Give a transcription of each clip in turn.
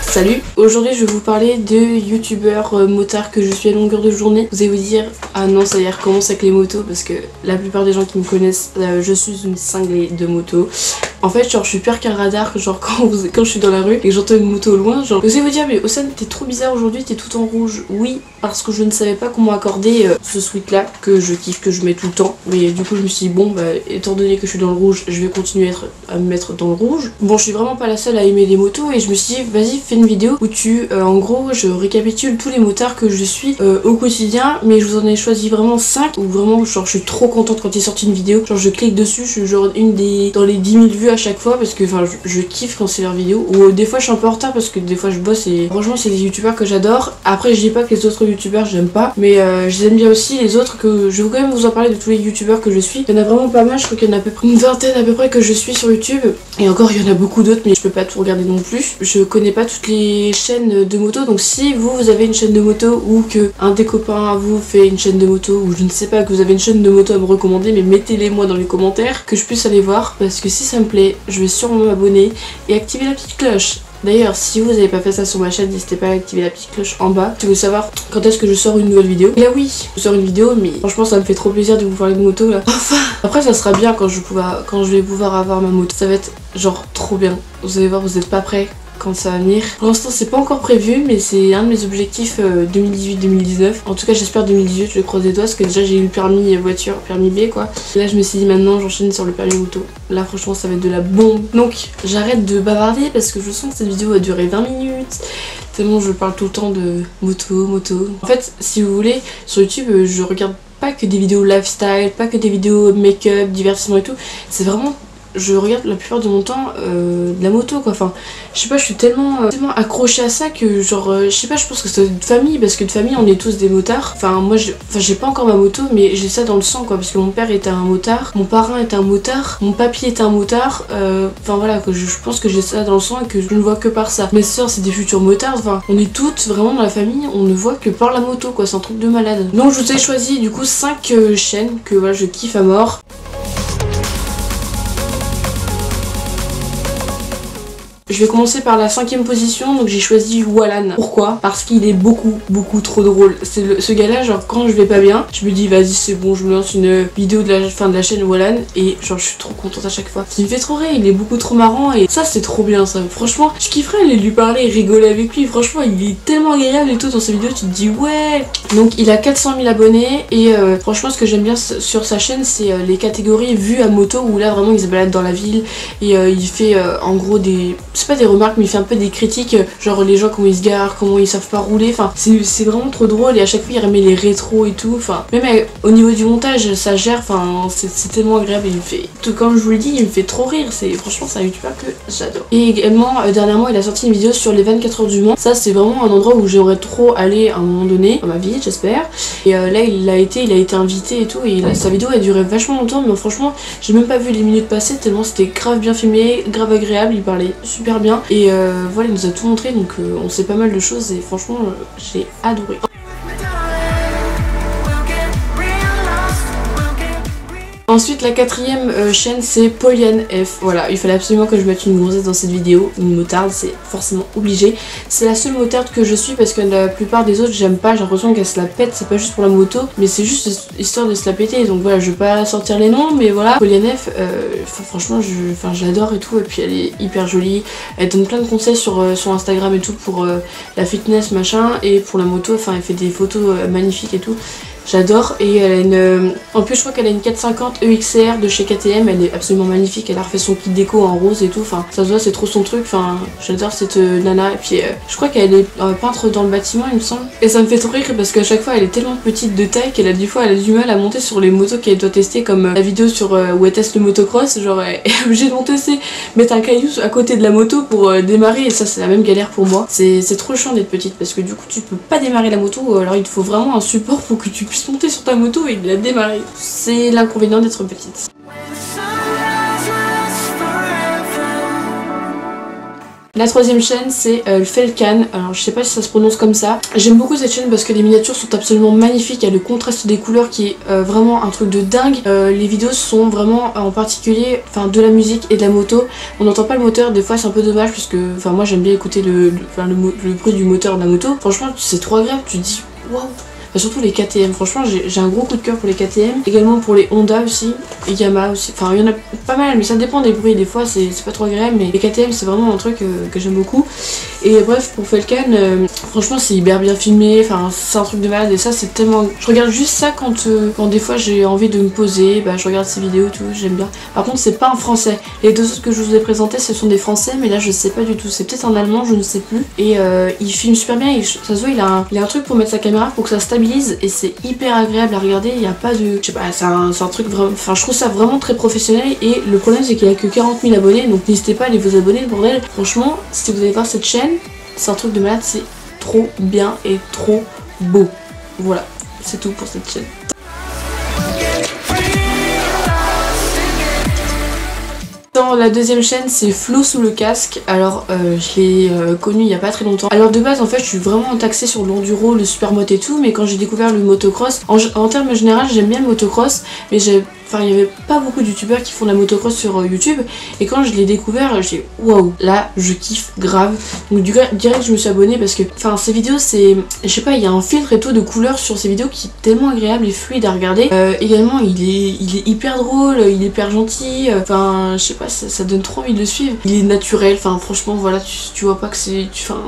Salut, aujourd'hui je vais vous parler de youtubeurs motards que je suis à longueur de journée. Vous allez vous dire, ah non ça y est, recommence avec les motos, parce que la plupart des gens qui me connaissent, je suis une cinglée de motos. En fait genre je suis pire qu'un radar, genre quand je suis dans la rue et que j'entends une moto au loin, genre vous allez vous dire mais Océane t'es trop bizarre aujourd'hui, t'es tout en rouge. Oui, parce que je ne savais pas comment accorder ce sweat là que je kiffe, que je mets tout le temps. Mais du coup je me suis dit bon bah étant donné que je suis dans le rouge, je vais continuer à me mettre dans le rouge. Bon je suis vraiment pas la seule à aimer les motos et je me suis dit vas-y fais une vidéo où en gros je récapitule tous les motards que je suis au quotidien, mais je vous en ai choisi vraiment 5 où vraiment genre je suis trop contente quand il est sorti une vidéo, genre je clique dessus, je suis genre dans les 10 000 vues à chaque fois parce que enfin je kiffe quand c'est leur vidéo, ou des fois je suis un peu en retard parce que des fois je bosse et franchement c'est des youtubeurs que j'adore. Après je dis pas que les autres youtubeurs j'aime pas, mais je les aime bien aussi les autres, que je vais quand même vous en parler de tous les youtubeurs que je suis. Il y en a vraiment pas mal, je crois qu'il y en a à peu près une vingtaine à peu près que je suis sur YouTube, et encore il y en a beaucoup d'autres mais je peux pas tout regarder non plus. Je connais pas toutes les chaînes de moto, donc si vous avez une chaîne de moto ou que un des copains à vous fait une chaîne de moto, ou je ne sais pas, que vous avez une chaîne de moto à me recommander, mais mettez-les moi dans les commentaires que je puisse aller voir, parce que si ça me plaît je vais sûrement m'abonner et activer la petite cloche. D'ailleurs, si vous n'avez pas fait ça sur ma chaîne, n'hésitez pas à activer la petite cloche en bas si vous voulez savoir quand est-ce que je sors une nouvelle vidéo. Et là oui, je sors une vidéo, mais franchement ça me fait trop plaisir de vous parler de moto là. Enfin, après ça sera bien quand je vais pouvoir avoir ma moto. Ça va être genre trop bien. Vous allez voir, vous n'êtes pas prêts quand ça va venir. Pour l'instant c'est pas encore prévu, mais c'est un de mes objectifs 2018-2019. En tout cas j'espère 2018, je croise les doigts parce que déjà j'ai eu le permis voiture, permis B quoi. Et là je me suis dit maintenant j'enchaîne sur le permis moto. Là franchement ça va être de la bombe. Donc j'arrête de bavarder parce que je sens que cette vidéo va durer 20 minutes. Tellement je parle tout le temps de moto. En fait si vous voulez, sur YouTube je regarde pas que des vidéos lifestyle, pas que des vidéos make-up, divertissement et tout. C'est vraiment... je regarde la plupart de mon temps de la moto quoi. Enfin je sais pas, je suis tellement accrochée à ça que genre je sais pas, je pense que c'est de famille, parce que de famille on est tous des motards. Enfin moi j'ai pas encore ma moto mais j'ai ça dans le sang quoi, parce que mon père était un motard, mon parrain était un motard, mon papy était un motard, enfin voilà quoi, je pense que j'ai ça dans le sang et que je ne vois que par ça. Mes soeurs c'est des futurs motards, enfin on est toutes vraiment dans la famille, on ne voit que par la moto quoi, c'est un truc de malade. Donc je vous ai choisi du coup 5 chaînes que voilà je kiffe à mort. Je vais commencer par la 5e position, donc j'ai choisi Wallan. Pourquoi? Parce qu'il est beaucoup trop drôle. C'est ce gars là, genre quand je vais pas bien, je me dis vas-y c'est bon, je me lance une vidéo de la fin de la chaîne Wallan et genre je suis trop contente à chaque fois. Il me fait trop rire, il est beaucoup trop marrant et ça c'est trop bien ça. Franchement, je kifferais aller lui parler et rigoler avec lui. Franchement, il est tellement agréable et tout dans ses vidéos, tu te dis ouais. Donc il a 400 000 abonnés et franchement ce que j'aime bien sur sa chaîne c'est les catégories vues à moto, où là vraiment il se balade dans la ville et il fait en gros des... c'est pas des remarques mais il fait un peu des critiques, genre les gens comment ils se garent, comment ils savent pas rouler, enfin c'est vraiment trop drôle et à chaque fois il remet les rétros et tout, enfin même au niveau du montage ça gère, enfin c'est tellement agréable et il me fait, tout comme je vous l'ai dit, il me fait trop rire, c'est franchement c'est un youtubeur que j'adore. Et également dernièrement il a sorti une vidéo sur les 24 heures du Mans, ça c'est vraiment un endroit où j'aimerais trop aller à un moment donné dans ma vie j'espère, et là il a été invité et tout, et là, sa vidéo a duré vachement longtemps mais franchement j'ai même pas vu les minutes passer tellement c'était grave bien filmé, grave agréable, il parlait super bien et voilà il nous a tout montré, donc on sait pas mal de choses et franchement j'ai adoré. Ensuite la 4e chaîne c'est Poliane F. Voilà, il fallait absolument que je mette une gonzesse dans cette vidéo, une motarde, c'est forcément obligé. C'est la seule motarde que je suis parce que la plupart des autres j'aime pas, j'ai l'impression qu'elle se la pète, c'est pas juste pour la moto, mais c'est juste histoire de se la péter. Donc voilà, je vais pas sortir les noms, mais voilà, Poliane F, franchement je l'adore et tout, et puis elle est hyper jolie, elle donne plein de conseils sur Instagram et tout pour la fitness machin, et pour la moto, enfin elle fait des photos magnifiques et tout. J'adore, et elle a une... en plus je crois qu'elle a une 450 EXR de chez KTM, elle est absolument magnifique, elle a refait son kit déco en rose et tout, enfin ça se voit, c'est trop son truc, enfin j'adore cette nana, et puis je crois qu'elle est peintre dans le bâtiment il me semble, et ça me fait trop rire parce qu'à chaque fois elle est tellement petite de taille qu'elle a des fois elle a du mal à monter sur les motos qu'elle doit tester, comme la vidéo sur où elle teste le motocross, genre elle est obligée de monter, mettre un caillou à côté de la moto pour démarrer, et ça c'est la même galère pour moi, c'est trop chiant d'être petite parce que du coup tu peux pas démarrer la moto, alors il te faut vraiment un support pour que tu puisse monter sur ta moto et la démarrer. C'est l'inconvénient d'être petite. La troisième chaîne c'est Felkan, alors je sais pas si ça se prononce comme ça. J'aime beaucoup cette chaîne parce que les miniatures sont absolument magnifiques, il y a le contraste des couleurs qui est vraiment un truc de dingue. Les vidéos sont vraiment en particulier de la musique et de la moto. On n'entend pas le moteur, des fois c'est un peu dommage parce que moi j'aime bien écouter le bruit du moteur de la moto. Franchement c'est trop agréable, tu te dis waouh. Surtout les KTM, franchement j'ai un gros coup de cœur pour les KTM, également pour les Honda aussi, et Yamaha aussi, enfin il y en a pas mal mais ça dépend des bruits, des fois c'est pas trop agréable, mais les KTM c'est vraiment un truc que j'aime beaucoup. Et bref, pour Felkan, franchement c'est hyper bien filmé, enfin c'est un truc de malade, et ça c'est tellement... Je regarde juste ça quand des fois j'ai envie de me poser, je regarde ces vidéos et tout, j'aime bien. Par contre c'est pas en français, les deux autres que je vous ai présentés ce sont des français, mais là je sais pas du tout, c'est peut-être en allemand, je ne sais plus. Et il filme super bien, ça se voit, il a un truc pour mettre sa caméra pour que ça stabilise, et c'est hyper agréable à regarder, il n'y a pas de... Je sais pas, c'est un truc vraiment... Enfin je trouve ça vraiment très professionnel, et le problème c'est qu'il a que 40 000 abonnés, donc n'hésitez pas à aller vous abonner, bordel. Franchement, si vous allez voir cette chaîne, c'est un truc de malade, c'est trop bien et trop beau. Voilà, c'est tout pour cette chaîne. Dans la deuxième chaîne c'est Flo sous le casque. Alors je l'ai connu il y a pas très longtemps. Alors de base en fait je suis vraiment taxée sur l'enduro, le supermoto et tout, mais quand j'ai découvert le motocross, en termes général j'aime bien le motocross, mais il n'y avait pas beaucoup de youtubeurs qui font de la motocross sur YouTube, et quand je l'ai découvert j'ai waouh, là je kiffe grave, donc direct je me suis abonnée parce que ces vidéos c'est, je sais pas, il y a un filtre et tout de couleurs sur ces vidéos qui est tellement agréable et fluide à regarder. Également il est hyper drôle, il est hyper gentil, je sais pas, ça donne trop envie de le suivre. Il est naturel, franchement voilà, tu vois pas que c'est,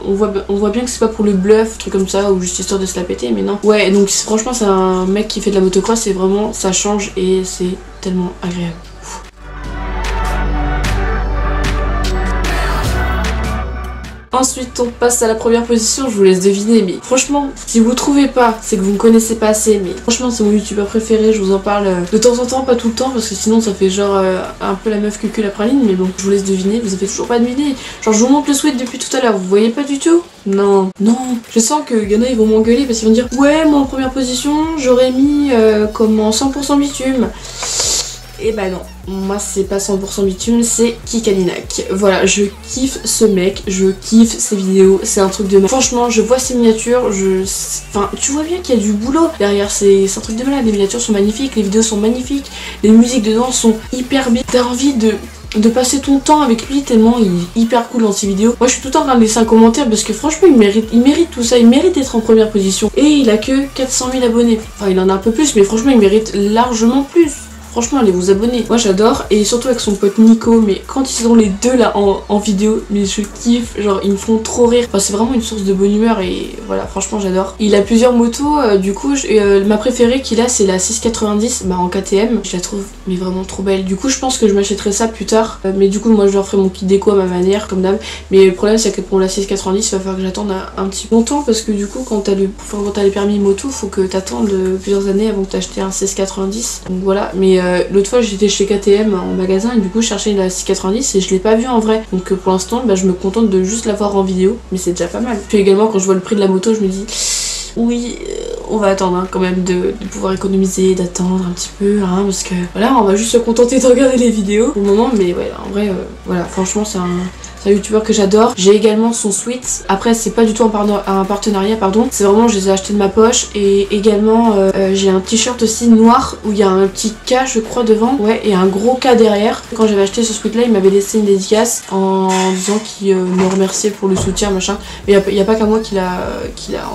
on voit bien que c'est pas pour le bluff, truc comme ça, ou juste histoire de se la péter, mais non. Ouais, donc franchement c'est un mec qui fait de la motocross et vraiment ça change et c'est tellement agréable. Ensuite on passe à la première position, je vous laisse deviner, mais franchement si vous trouvez pas c'est que vous me connaissez pas assez, mais franchement c'est mon youtubeur préféré, je vous en parle de temps en temps, pas tout le temps parce que sinon ça fait genre un peu la meuf cucul la praline, mais bon je vous laisse deviner, vous avez toujours pas deviné. Genre je vous montre le sweat depuis tout à l'heure, vous voyez pas du tout? Non, je sens qu'il y en a ils vont m'engueuler parce qu'ils vont dire ouais moi en première position j'aurais mis comme en 100% bitume. Et bah non, moi c'est pas 100% bitume, c'est Kikalinak. Voilà, je kiffe ce mec, je kiffe ses vidéos, c'est un truc de malade. Franchement, je vois ses miniatures, tu vois bien qu'il y a du boulot derrière, c'est un truc de malade. Les miniatures sont magnifiques, les vidéos sont magnifiques, les musiques dedans sont hyper bien. T'as envie de passer ton temps avec lui tellement il est hyper cool dans ses vidéos. Moi je suis tout le temps en train de laisser un commentaire parce que franchement il mérite tout ça, il mérite d'être en première position. Et il a que 400 000 abonnés, enfin il en a un peu plus mais franchement il mérite largement plus. Franchement allez vous abonner, moi j'adore, et surtout avec son pote Nico, mais quand ils sont les deux là en vidéo, mais je kiffe, genre ils me font trop rire, c'est vraiment une source de bonne humeur et voilà franchement j'adore. Il a plusieurs motos, du coup ma préférée qu'il a c'est la 690 en KTM, je la trouve mais vraiment trop belle, du coup je pense que je m'achèterai ça plus tard, mais du coup moi je leur ferai mon kit déco à ma manière comme d'hab, mais le problème c'est que pour la 690 il va falloir que j'attende un petit peu longtemps parce que du coup quand t'as les permis moto faut que t'attendes plusieurs années avant que t'achètes un 690, donc voilà. Mais l'autre fois j'étais chez KTM en magasin et du coup je cherchais la 690 et je l'ai pas vue en vrai, donc pour l'instant je me contente de juste la voir en vidéo, mais c'est déjà pas mal. Puis également quand je vois le prix de la moto je me dis oui on va attendre quand même de pouvoir économiser, d'attendre un petit peu parce que voilà on va juste se contenter de regarder les vidéos pour le moment, mais ouais en vrai voilà franchement c'est un youtubeur que j'adore. J'ai également son sweat, après c'est pas du tout un partenariat pardon, c'est vraiment je les ai achetés de ma poche, et également j'ai un t-shirt aussi noir où il y a un petit K je crois devant, ouais, et un gros K derrière. Quand j'avais acheté ce sweat là il m'avait laissé une dédicace en disant qu'il me remerciait pour le soutien machin, mais il y a pas qu'à moi qu'il a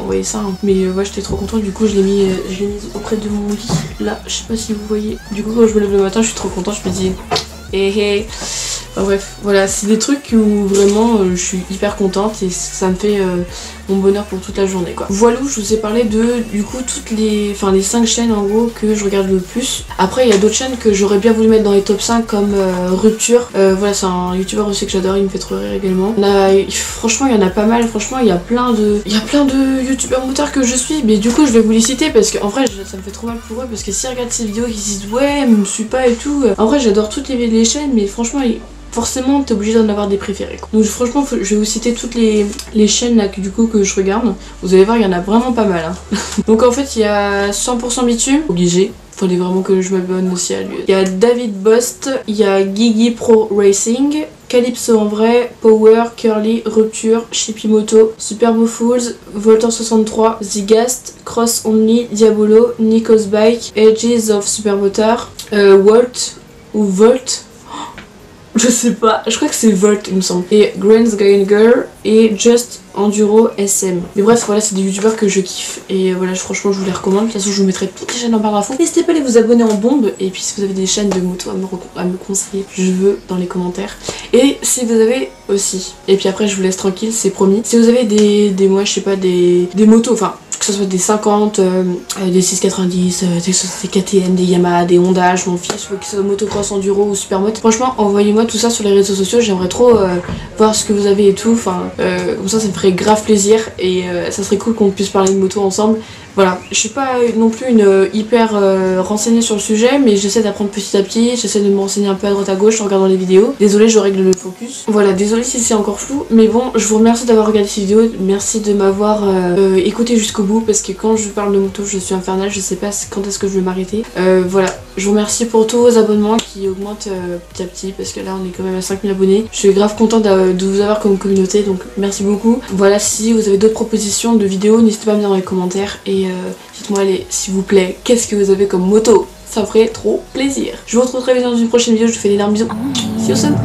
envoyé ça mais ouais j'étais trop contente, du coup je l'ai mis auprès de mon lit là, je sais pas si vous voyez, du coup quand je me lève le matin je suis trop contente, je me dis hey. Bref, voilà, c'est des trucs où vraiment je suis hyper contente et ça me fait mon bonheur pour toute la journée quoi. Voilà, je vous ai parlé de du coup toutes les 5 chaînes en gros que je regarde le plus. Après il y a d'autres chaînes que j'aurais bien voulu mettre dans les top 5 comme Rupture. Voilà, c'est un youtubeur aussi que j'adore, il me fait trop rire également. Franchement il y en a pas mal, franchement il y a plein de youtubeurs motards que je suis, mais du coup je vais vous les citer parce qu'en vrai ça me fait trop mal pour eux, parce que s'ils regardent ces vidéos ils se disent ouais me suis pas et tout. En vrai j'adore toutes les chaînes, mais franchement forcément t'es obligé d'en avoir des préférés quoi. Donc franchement je vais vous citer toutes les chaînes là que je regarde. Vous allez voir il y en a vraiment pas mal Donc en fait il y a 100% bitume, obligé, fallait vraiment que je m'abonne aussi à lui. Il y a David Bost, il y a Gigi Pro Racing, Calypso en vrai, Power, Curly, Rupture, Shippimoto, Superbo Fools, Voltor 63, Zigast, Cross Only, Diabolo, Nico's Bike, Edges of Supermotor, Volt ou Volt. Je sais pas, je crois que c'est Volt il me semble. Et Grand's Guy Girl et Just Enduro SM. Mais bref, voilà, c'est des youtubeurs que je kiffe. Et voilà, franchement, je vous les recommande. De toute façon, je vous mettrai toutes les chaînes en barre d'infos. N'hésitez pas à aller vous abonner en bombe. Et puis, si vous avez des chaînes de moto à me conseiller, je veux dans les commentaires. Et si vous avez aussi, et puis après, je vous laisse tranquille, c'est promis. Si vous avez des moi, je sais pas, des motos, enfin, que ce soit des 50, des 690, des KTM, des Yamaha, des Honda, je m'en fiche, que ce soit motocross, enduro ou supermoto. Franchement, envoyez-moi tout ça sur les réseaux sociaux, j'aimerais trop voir ce que vous avez et tout, enfin, comme ça me ferait grave plaisir et ça serait cool qu'on puisse parler de moto ensemble. Voilà, je suis pas non plus une hyper renseignée sur le sujet, mais j'essaie d'apprendre petit à petit, j'essaie de me renseigner un peu à droite à gauche en regardant les vidéos. Désolée, je règle le focus. Voilà, désolée si c'est encore flou, mais bon, je vous remercie d'avoir regardé cette vidéo, merci de m'avoir écouté jusqu'au bout, parce que quand je parle de moto, je suis infernale, je sais pas quand est-ce que je vais m'arrêter. Voilà, je vous remercie pour tous vos abonnements qui augmentent petit à petit, parce que là on est quand même à 5000 abonnés. Je suis grave contente de vous avoir comme communauté, donc merci beaucoup. Voilà, si vous avez d'autres propositions de vidéos, n'hésitez pas à me dire dans les commentaires et dites-moi allez, s'il vous plaît, qu'est-ce que vous avez comme moto? Ça me ferait trop plaisir. Je vous retrouve très vite dans une prochaine vidéo, je vous fais d'énormes bisous. See you soon.